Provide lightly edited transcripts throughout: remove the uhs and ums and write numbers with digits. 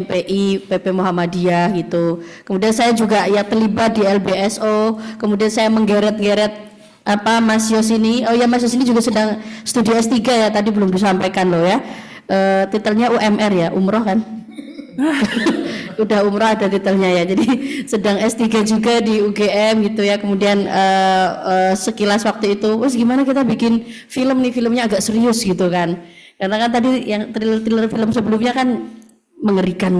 MPI, PP Muhammadiyah gitu. Kemudian saya juga ya terlibat di LBSO. Kemudian saya menggeret-geret Mas Yos ini. Oh ya, Mas Yos ini juga sedang studi S3 ya, tadi belum disampaikan loh ya. Titelnya UMR ya, umroh kan? Udah umroh ada titelnya ya. Jadi sedang S3 juga di UGM gitu ya. Kemudian sekilas waktu itu, wes gimana kita bikin film nih, filmnya agak serius gitu kan. Karena kan tadi yang trailer film sebelumnya kan mengerikan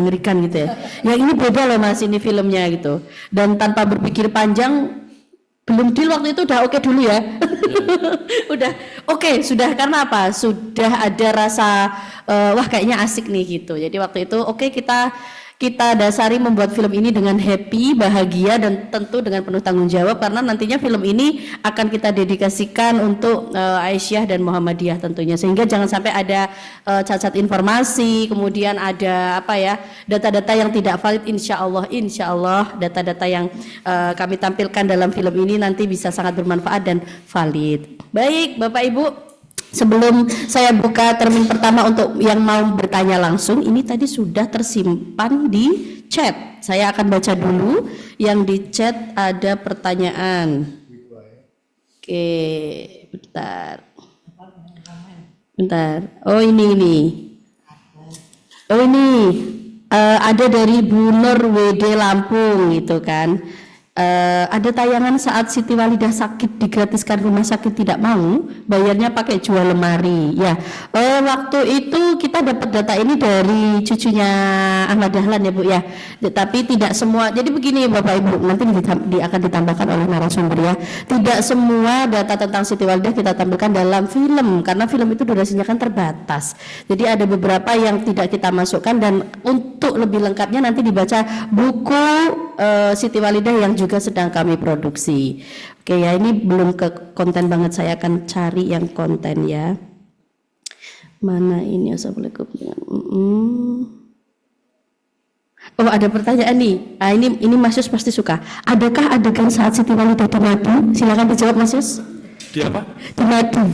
gitu ya. Yang ini beda loh Mas, ini filmnya gitu. Dan tanpa berpikir panjang, belum deal waktu itu udah oke dulu ya. Udah oke, sudah, karena apa? Sudah ada rasa wah kayaknya asik nih gitu. Jadi waktu itu oke, kita dasari membuat film ini dengan happy, bahagia, dan tentu dengan penuh tanggung jawab, karena nantinya film ini akan kita dedikasikan untuk Aisyah dan Muhammadiyah tentunya, sehingga jangan sampai ada cacat informasi, kemudian ada data-data yang tidak valid. Insya Allah data-data yang kami tampilkan dalam film ini nanti bisa sangat bermanfaat dan valid. Baik Bapak Ibu, sebelum saya buka termin pertama untuk yang mau bertanya langsung, ini tadi sudah tersimpan di chat. Saya akan baca dulu yang di chat, ada pertanyaan. Oke, bentar. Oh ini. Ada dari Bu Nur WD Lampung gitu kan. Ada tayangan saat Siti Walidah sakit digratiskan rumah sakit, tidak mau bayarnya pakai jual lemari ya. Waktu itu kita dapat data ini dari cucunya Ahmad Dahlan ya Bu ya, tapi tidak semua. Jadi begini Bapak Ibu, nanti akan ditambahkan oleh narasumber ya, tidak semua data tentang Siti Walidah kita tampilkan dalam film, karena film itu durasinya kan terbatas. Jadi ada beberapa yang tidak kita masukkan, dan untuk lebih lengkapnya nanti dibaca buku Siti Walidah yang juga sedang kami produksi. Oke ya, ini belum ke konten banget, saya akan cari yang konten ya. Mana ini? Assalamualaikum. Oh ada pertanyaan nih. Ini Mas Yus pasti suka. Adakah adegan saat Siti Walidah di madu? Silakan dijawab Mas Yus. Di apa? Di madu.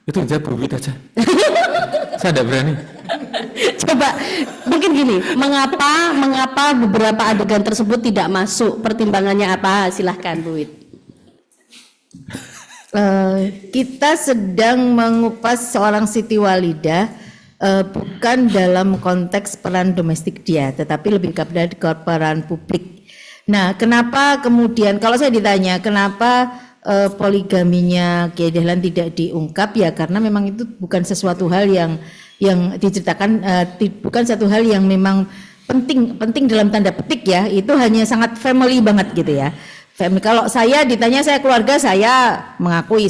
Itu aja berbit aja. Saya tidak berani. Coba mungkin gini, mengapa beberapa adegan tersebut tidak masuk, pertimbangannya apa? Silahkan Bu Wit. Kita sedang mengupas seorang Siti Walidah bukan dalam konteks peran domestik dia, tetapi lebih kepada peran publik. Nah, kenapa kemudian kalau saya ditanya kenapa poligaminya Kiai Dahlan tidak diungkap, ya karena memang itu bukan sesuatu hal yang diceritakan, bukan satu hal yang memang penting dalam tanda petik ya, itu hanya sangat family banget gitu ya. Kalau saya ditanya, saya keluarga, saya mengakui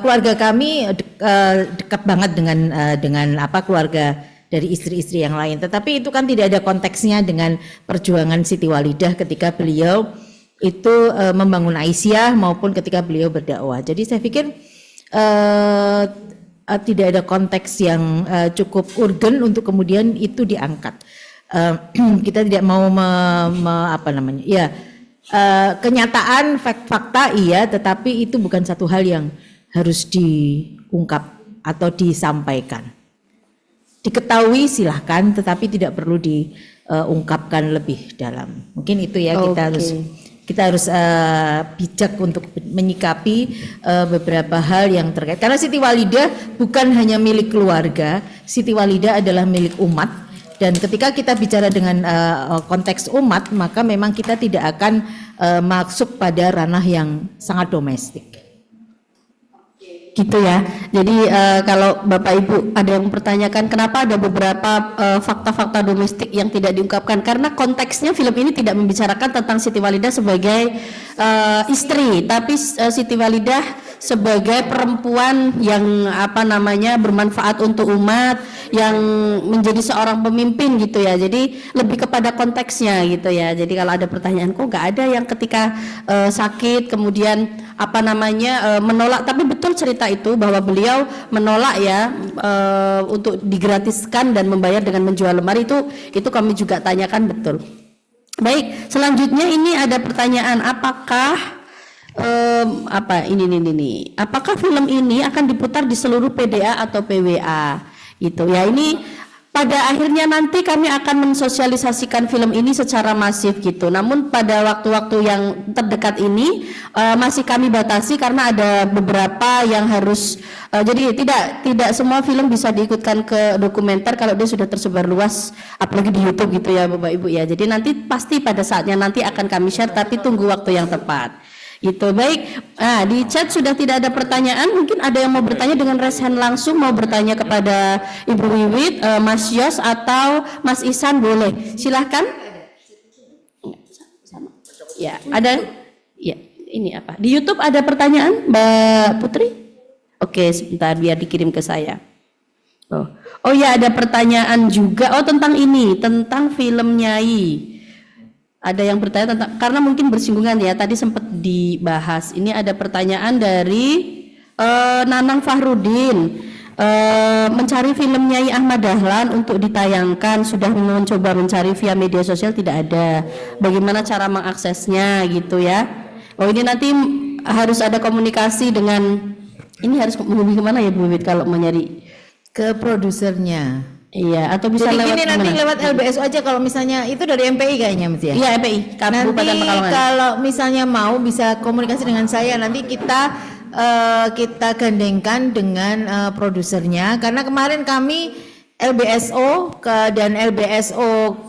keluarga kami dekat banget dengan keluarga dari istri-istri yang lain, tetapi itu kan tidak ada konteksnya dengan perjuangan Siti Walidah ketika beliau itu membangun Aisyah maupun ketika beliau berdakwah. Jadi saya pikir tidak ada konteks yang cukup urgen untuk kemudian itu diangkat. Kita tidak mau kenyataan fakta iya, tetapi itu bukan satu hal yang harus diungkap atau disampaikan. Diketahui silahkan, tetapi tidak perlu diungkapkan lebih dalam. Mungkin itu ya, kita harus bijak untuk menyikapi beberapa hal yang terkait. Karena Siti Walidah bukan hanya milik keluarga, Siti Walidah adalah milik umat. Dan ketika kita bicara dengan konteks umat, maka memang kita tidak akan masuk pada ranah yang sangat domestik. Gitu ya. Jadi kalau Bapak Ibu ada yang mempertanyakan kenapa ada beberapa fakta-fakta domestik yang tidak diungkapkan, karena konteksnya film ini tidak membicarakan tentang Siti Walidah sebagai istri, tapi Siti Walidah sebagai perempuan yang bermanfaat untuk umat, yang menjadi seorang pemimpin gitu ya. Jadi lebih kepada konteksnya gitu ya. Jadi kalau ada pertanyaan, kok nggak ada yang ketika sakit kemudian menolak, tapi betul cerita itu bahwa beliau menolak ya untuk digratiskan dan membayar dengan menjual lemari, itu kami juga tanyakan betul. Baik, selanjutnya ini ada pertanyaan, apakah apakah film ini akan diputar di seluruh PDA atau PWA gitu ya. Ini pada akhirnya nanti kami akan mensosialisasikan film ini secara masif gitu. Namun pada waktu-waktu yang terdekat ini masih kami batasi karena ada beberapa yang harus jadi tidak semua film bisa diikutkan ke dokumenter kalau dia sudah tersebar luas, apalagi di YouTube gitu ya Bapak Ibu ya. Jadi nanti pasti pada saatnya nanti akan kami share, tapi tunggu waktu yang tepat. Gitu. Baik, di chat sudah tidak ada pertanyaan, mungkin ada yang mau bertanya dengan raise hand langsung, mau bertanya kepada Ibu Wiwit, Mas Yos atau Mas Ihsan boleh, silahkan. Ya, ada, ya ini apa, di YouTube ada pertanyaan Mbak Putri? Oke, sebentar biar dikirim ke saya. Oh ya, ada pertanyaan juga, tentang ini, tentang film Nyai. Ada yang bertanya tentang, karena mungkin bersinggungan ya, tadi sempat dibahas. Ini ada pertanyaan dari Nanang Fahrudin, mencari film Nyai Ahmad Dahlan untuk ditayangkan, sudah mencoba mencari via media sosial tidak ada. Bagaimana cara mengaksesnya gitu ya? Ini nanti harus ada komunikasi dengan, ini harus menghubungi kemana ya Bu Wit kalau mau nyari? Ke produsernya. Iya, atau bisa Jadi lewat gini, nanti kemana? lewat LBSO aja kalau misalnya itu dari MPI kayaknya Mas ya. Iya, MPI, Kabupaten Nanti Pekalongan. kalau misalnya mau bisa komunikasi dengan saya, nanti kita gandengkan dengan produsernya, karena kemarin kami LBSO dan LBSO